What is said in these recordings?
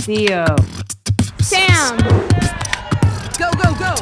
Theo. Sam! Go, go, go!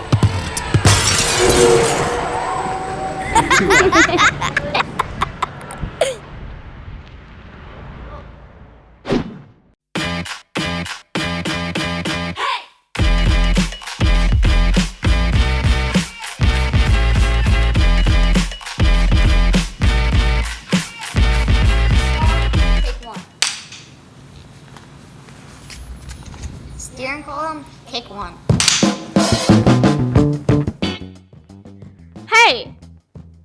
Steering column, pick one. Hey!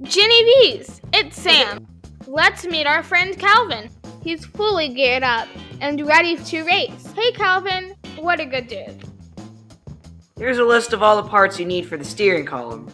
Genevieve's! It's Sam. Let's meet our friend Calvin. He's fully geared up and ready to race. Hey Calvin, what a good dude. Here's a list of all the parts you need for the steering column.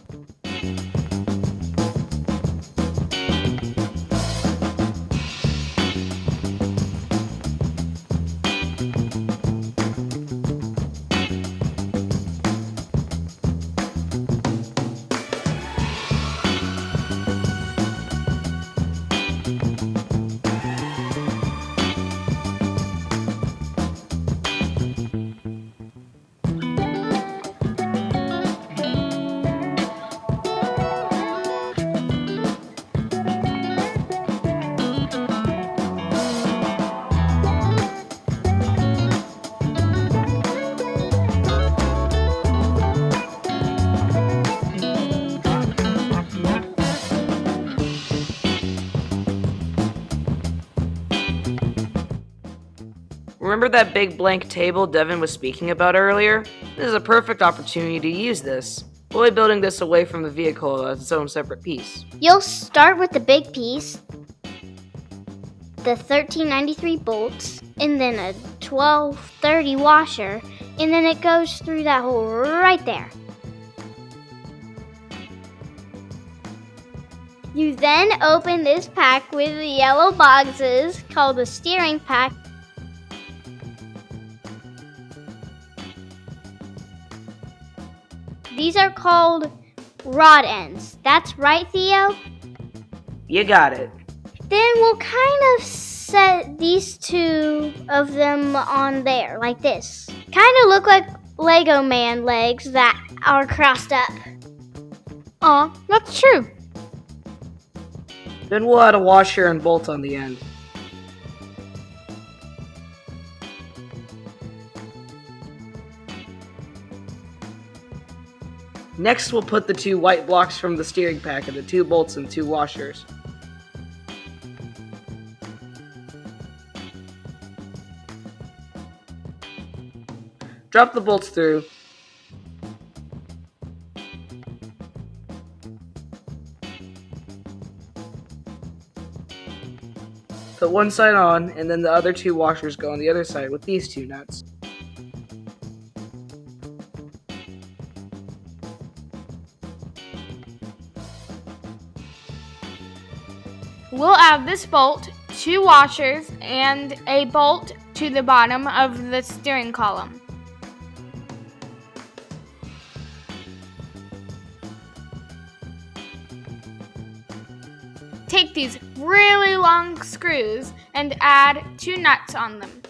Remember that big blank table Devin was speaking about earlier? This is a perfect opportunity to use this. We'll be building this away from the vehicle as its own separate piece. You'll start with the big piece, the 1393 bolts, and then a 1230 washer, and then it goes through that hole right there. You then open this pack with the yellow boxes called the steering pack. These are called rod ends. That's right, Theo? You got it. Then we'll kind of set these two of them on there, like this. Kind of look like Lego man legs that are crossed up. Aw, that's true. Then we'll add a washer and bolt on the end. Next, we'll put the two white blocks from the steering pack and the two bolts and two washers. Drop the bolts through. Put one side on, and then the other two washers go on the other side with these two nuts. We'll add this bolt, two washers, and a bolt to the bottom of the steering column. Take these really long screws and add two nuts on them.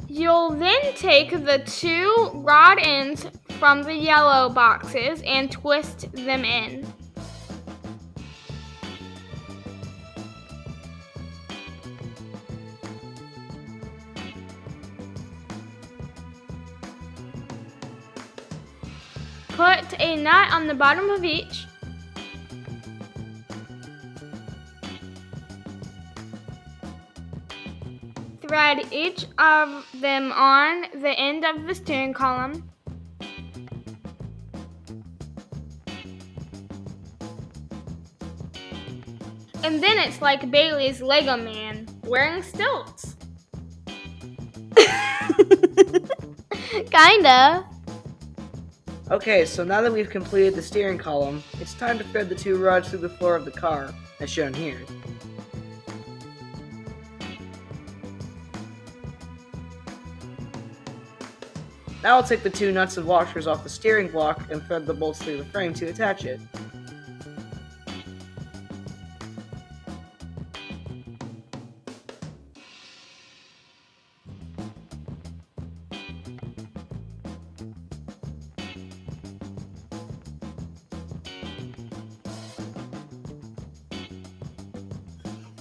You'll then take the two rod ends from the yellow boxes and twist them in. Put a nut on the bottom of each. Thread each of them on the end of the steering column. And then it's like Bailey's Lego Man wearing stilts. Kinda. Okay, so now that we've completed the steering column, it's time to thread the two rods through the floor of the car, as shown here. Now I'll take the two nuts and washers off the steering block and thread the bolts through the frame to attach it.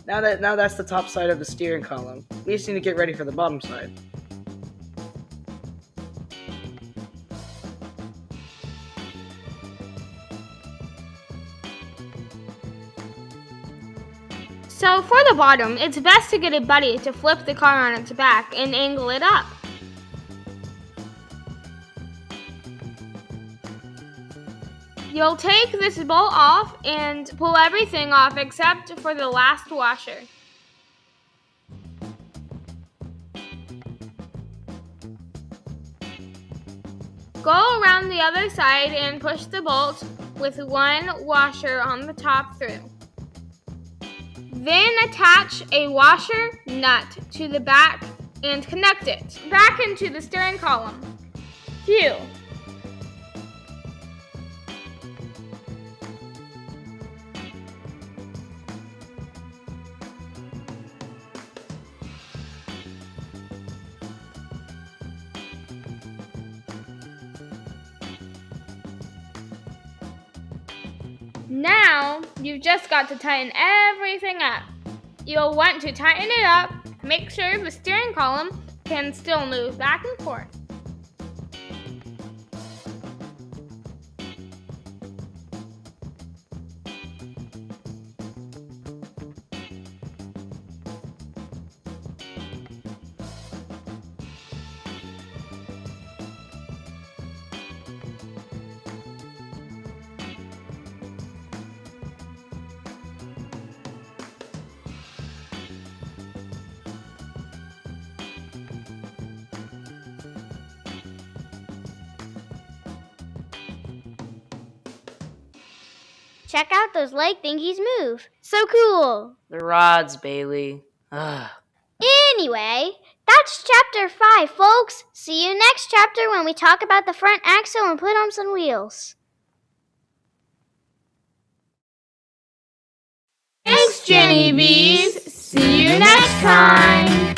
Now that's the top side of the steering column. We just need to get ready for the bottom side. So for the bottom, it's best to get a buddy to flip the car on its back and angle it up. You'll take this bolt off and pull everything off except for the last washer. Go around the other side and push the bolt with one washer on the top through. Then attach a washer nut to the back and connect it back into the steering column. Phew. Now, you've just got to tighten everything up. You'll want to tighten it up, make sure the steering column can still move back and forth. Check out those leg thingies move. So cool. The rods, Bailey. Ugh. Anyway, that's chapter 5, folks. See you next chapter when we talk about the front axle and put on some wheels. Thanks, Jenny Bees. See you next time.